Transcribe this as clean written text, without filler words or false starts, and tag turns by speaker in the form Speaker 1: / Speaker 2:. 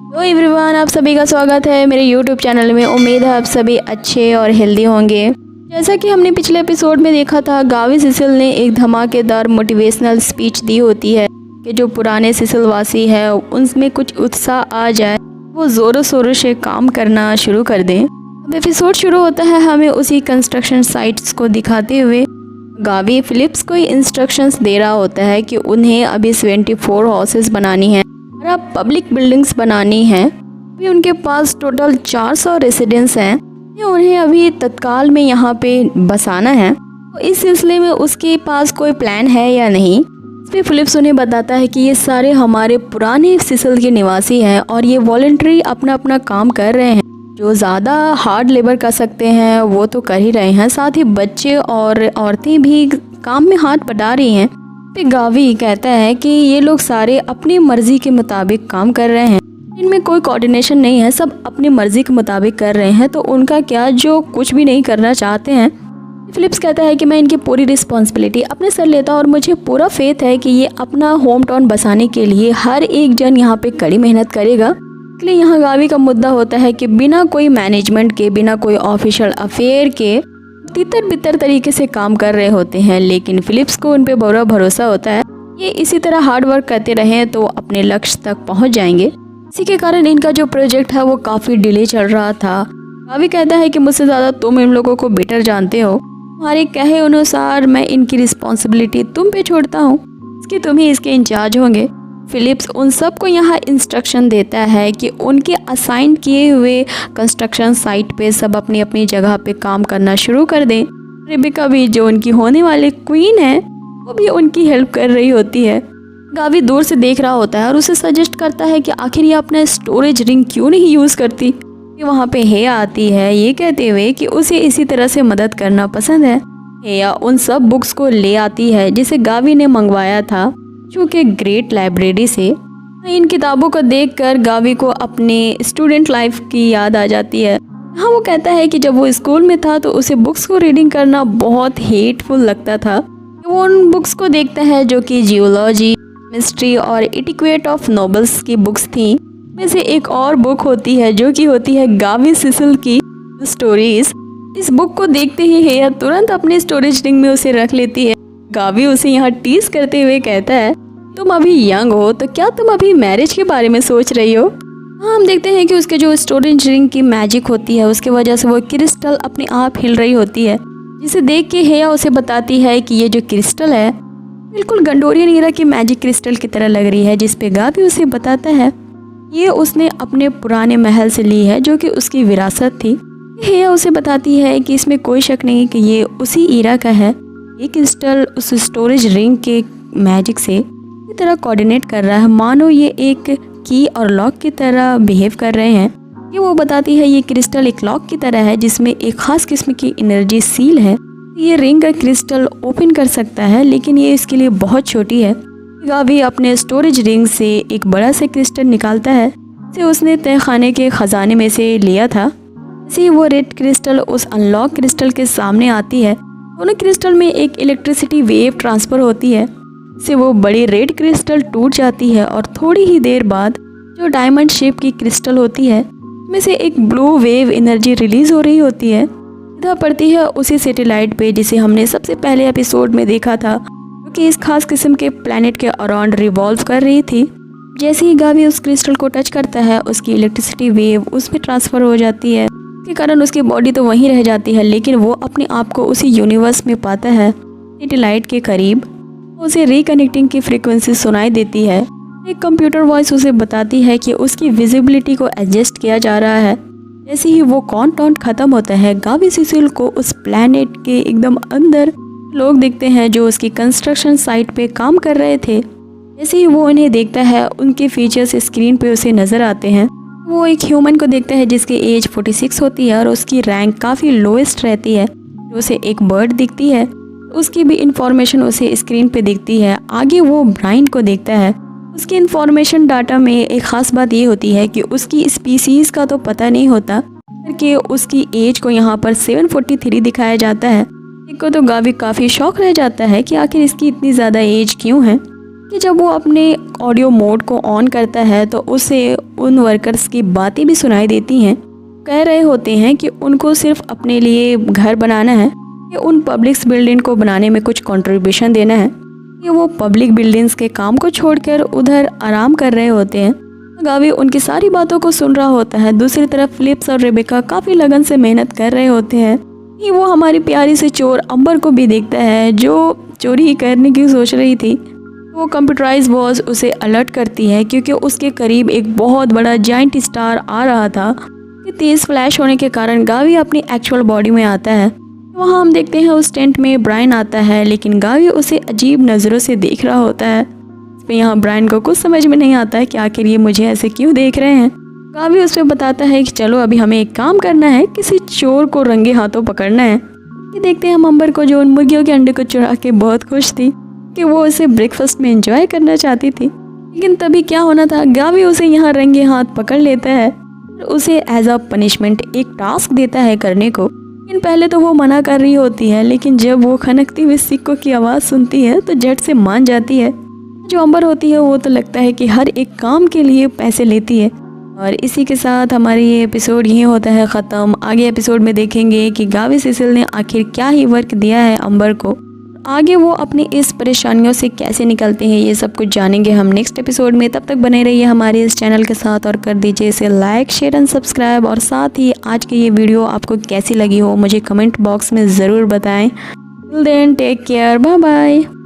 Speaker 1: Hello everyone, आप सभी का स्वागत है मेरे यूट्यूब चैनल में। उम्मीद है आप सभी अच्छे और हेल्दी होंगे। जैसा कि हमने पिछले एपिसोड में देखा था, गावी सिसिल ने एक धमाकेदार मोटिवेशनल स्पीच दी होती है कि जो पुराने सिसिल वासी है उनमें कुछ उत्साह आ जाए, वो ज़ोरों शोरों से काम करना शुरू कर दें। अब एपिसोड शुरू होता है हमें उसी कंस्ट्रक्शन साइट्स को दिखाते हुए। गावी फिलिप्स को इंस्ट्रक्शंस दे रहा होता है कि उन्हें अभी 74 हाउसेस बनानी है और अब पब्लिक बिल्डिंग्स बनानी हैं। अभी उनके पास टोटल 400 रेसिडेंट्स हैं, उन्हें अभी तत्काल में यहाँ पे बसाना है। तो इस सिलसिले में उसके पास कोई प्लान है या नहीं। इस पर फिलिप्स उन्हें बताता है कि ये सारे हमारे पुराने सिसिल के निवासी हैं और ये वॉलंटरी अपना अपना काम कर रहे हैं। जो ज़्यादा हार्ड लेबर कर सकते हैं वो तो कर ही रहे हैं, साथ ही बच्चे और औरतें भी काम में हाथ बटा रही हैं। फिर गावी कहता है कि ये लोग सारे अपनी मर्जी के मुताबिक काम कर रहे हैं, इनमें कोई कोऑर्डिनेशन नहीं है, सब अपनी मर्जी के मुताबिक कर रहे हैं, तो उनका क्या जो कुछ भी नहीं करना चाहते हैं। फिलिप्स कहता है कि मैं इनकी पूरी रिस्पॉन्सिबिलिटी अपने सर लेता हूँ और मुझे पूरा फेथ है कि ये अपना होम टाउन बसाने के लिए हर एक जन यहाँ पे कड़ी मेहनत करेगा। इसलिए यहाँ गावी का मुद्दा होता है कि बिना कोई मैनेजमेंट के, बिना कोई ऑफिशियल अफेयर के तितर बितर तरीके से काम कर रहे होते हैं, लेकिन फिलिप्स को उन पे पूरा भरोसा होता है ये इसी तरह हार्ड वर्क करते रहें तो अपने लक्ष्य तक पहुंच जाएंगे। इसी के कारण इनका जो प्रोजेक्ट है वो काफ़ी डिले चल रहा था। गावी कहता है कि मुझसे ज़्यादा तुम इन लोगों को बेटर जानते हो, तुम्हारे कहे अनुसार मैं इनकी रिस्पॉन्सिबिलिटी तुम पे छोड़ता हूँ, इसके तुम ही इसके इंचार्ज होंगे। फिलिप्स उन सबको यहाँ इंस्ट्रक्शन देता है कि उनके असाइन किए हुए कंस्ट्रक्शन साइट पे सब अपनी अपनी जगह पे काम करना शुरू कर दें। रेबेका भी, जो उनकी होने वाली क्वीन है, वो भी उनकी हेल्प कर रही होती है। गावी दूर से देख रहा होता है और उसे सजेस्ट करता है कि आखिर ये अपना स्टोरेज रिंग क्यों नहीं यूज़ करती। वहाँ पे हेया आती है ये कहते हुए कि उसे इसी तरह से मदद करना पसंद है। हेया उन सब बुक्स को ले आती है जिसे गावी ने मंगवाया था, चूँकि ग्रेट लाइब्रेरी से। इन किताबों को देखकर गावी को अपने स्टूडेंट लाइफ की याद आ जाती है। हाँ, वो कहता है कि जब वो स्कूल में था तो उसे बुक्स को रीडिंग करना बहुत हेटफुल लगता था। वो उन बुक्स को देखता है जो कि जियोलॉजी, मिस्ट्री और इटिक्वेट ऑफ नॉवेल्स की बुक्स थी। में से एक और बुक होती है जो कि होती है गावी सिसिल की स्टोरीज। इस बुक को देखते ही हेया तुरंत अपने स्टोरेज रिंग में उसे रख लेती है। गावी उसे यहाँ टीज करते हुए कहता है, तुम अभी यंग हो तो क्या तुम अभी मैरिज के बारे में सोच रही हो। हाँ, हम देखते हैं कि उसके जो स्टोरेज रिंग की मैजिक होती है उसके वजह से वो क्रिस्टल अपने आप हिल रही होती है, जिसे देख के हेया उसे बताती है कि ये जो क्रिस्टल है बिल्कुल गंडोरियन ईरा की मैजिक क्रिस्टल की तरह लग रही है। जिस पे गावी उसे बताता है ये उसने अपने पुराने महल से ली है जो कि उसकी विरासत थी। हेया उसे बताती है कि इसमें कोई शक नहीं कि ये उसी ईरा का है। ये क्रिस्टल उस स्टोरेज रिंग के मैजिक से इस तरह कोऑर्डिनेट कर रहा है मानो ये एक की और लॉक की तरह बिहेव कर रहे हैं। ये वो बताती है ये क्रिस्टल एक लॉक की तरह है जिसमें एक खास किस्म की एनर्जी सील है। ये रिंग का क्रिस्टल ओपन कर सकता है लेकिन ये इसके लिए बहुत छोटी है। गावी अपने स्टोरेज रिंग से एक बड़ा सा क्रिस्टल निकालता है जिसे उसने तय खाने के खजाने में से लिया था। इसी वो रेड क्रिस्टल उस अनलॉक क्रिस्टल के सामने आती है। दोनों क्रिस्टल में एक इलेक्ट्रिसिटी वेव ट्रांसफ़र होती है, इससे वो बड़ी रेड क्रिस्टल टूट जाती है और थोड़ी ही देर बाद जो डायमंड शेप की क्रिस्टल होती है उसमें से एक ब्लू वेव एनर्जी रिलीज़ हो रही होती है। सीधा पड़ती है उसी सैटेलाइट पे जिसे हमने सबसे पहले एपिसोड में देखा था, जो कि इस खास किस्म के प्लैनेट के अराउंड रिवॉल्व कर रही थी। जैसे ही गावी उस क्रिस्टल को टच करता है उसकी इलेक्ट्रिसिटी वेव उसमें ट्रांसफ़र हो जाती है, के कारण उसकी बॉडी तो वहीं रह जाती है लेकिन वो अपने आप को उसी यूनिवर्स में पाता है। सैटेलाइट के करीब उसे रिकनेक्टिंग की फ्रीक्वेंसी सुनाई देती है। एक कंप्यूटर वॉइस उसे बताती है कि उसकी विजिबिलिटी को एडजस्ट किया जा रहा है। जैसे ही वो काउंटडाउन ख़त्म होता है गावी सिसिल को उस प्लैनेट के एकदम अंदर लोग दिखते हैं जो उसकी कंस्ट्रक्शन साइट पे काम कर रहे थे। जैसे ही वो उन्हें देखता है उनके फीचर्स स्क्रीन पे उसे नज़र आते हैं। वो एक ह्यूमन को देखता है जिसकी एज 46 होती है और उसकी रैंक काफ़ी लोएस्ट रहती है। उसे एक बर्ड दिखती है, उसकी भी इंफॉर्मेशन उसे स्क्रीन पे दिखती है। आगे वो ब्राइन को देखता है, उसकी इंफॉर्मेशन डाटा में एक ख़ास बात ये होती है कि उसकी स्पीसीज़ का तो पता नहीं होता, बल्कि उसकी एज को यहाँ पर 743 दिखाया जाता है। एक को तो गावी काफ़ी शौक रह जाता है कि आखिर इसकी इतनी ज़्यादा एज क्यों है। कि जब वो अपने ऑडियो मोड को ऑन करता है तो उसे उन वर्कर्स की बातें भी सुनाई देती हैं। कह रहे होते हैं कि उनको सिर्फ अपने लिए घर बनाना है या उन पब्लिक बिल्डिंग को बनाने में कुछ कंट्रीब्यूशन देना है कि वो पब्लिक बिल्डिंग्स के काम को छोड़कर उधर आराम कर रहे होते हैं। गावी उनकी सारी बातों को सुन रहा होता है। दूसरी तरफ फिलिप्स और रेबेका काफ़ी लगन से मेहनत कर रहे होते हैं कि वो हमारी प्यारी से चोर अम्बर को भी देखता है जो चोरी करने की सोच रही थी। वो कंप्यूटराइज वॉच उसे अलर्ट करती है क्योंकि उसके करीब एक बहुत बड़ा जाइंट स्टार आ रहा था कि तेज़ फ्लैश होने के कारण गावी अपनी एक्चुअल बॉडी में आता है। वहाँ हम देखते हैं उस टेंट में ब्रायन आता है, लेकिन गावी उसे अजीब नज़रों से देख रहा होता है। यहाँ ब्रायन को कुछ समझ में नहीं आता है कि आखिर ये मुझे ऐसे क्यों देख रहे हैं। गावी उस पर बताता है कि चलो अभी हमें एक काम करना है, किसी चोर को रंगे हाथों पकड़ना है। ये देखते हैं हम अम्बर को जो उन मुर्गियों के अंडे को चुरा के बहुत खुश थी कि वो उसे ब्रेकफास्ट में एंजॉय करना चाहती थी। लेकिन तभी क्या होना था, गावी उसे यहाँ रंगे हाथ पकड़ लेता है और उसे एज अ पनिशमेंट एक टास्क देता है करने को। लेकिन पहले तो वो मना कर रही होती है, लेकिन जब वो खनकती हुई सिक्कों की आवाज़ सुनती है तो झट से मान जाती है। जो अम्बर होती है वो तो लगता है कि हर एक काम के लिए पैसे लेती है। और इसी के साथ हमारी ये एपिसोड यहीं होता है ख़त्म। आगे एपिसोड में देखेंगे कि गावी सिसिल ने आखिर क्या ही वर्क दिया है अम्बर को, आगे वो अपनी इस परेशानियों से कैसे निकलते हैं, ये सब कुछ जानेंगे हम नेक्स्ट एपिसोड में। तब तक बने रहिए हमारे इस चैनल के साथ और कर दीजिए इसे लाइक, शेयर एंड सब्सक्राइब। और साथ ही आज की ये वीडियो आपको कैसी लगी हो मुझे कमेंट बॉक्स में ज़रूर बताएं। Till then take care, bye bye.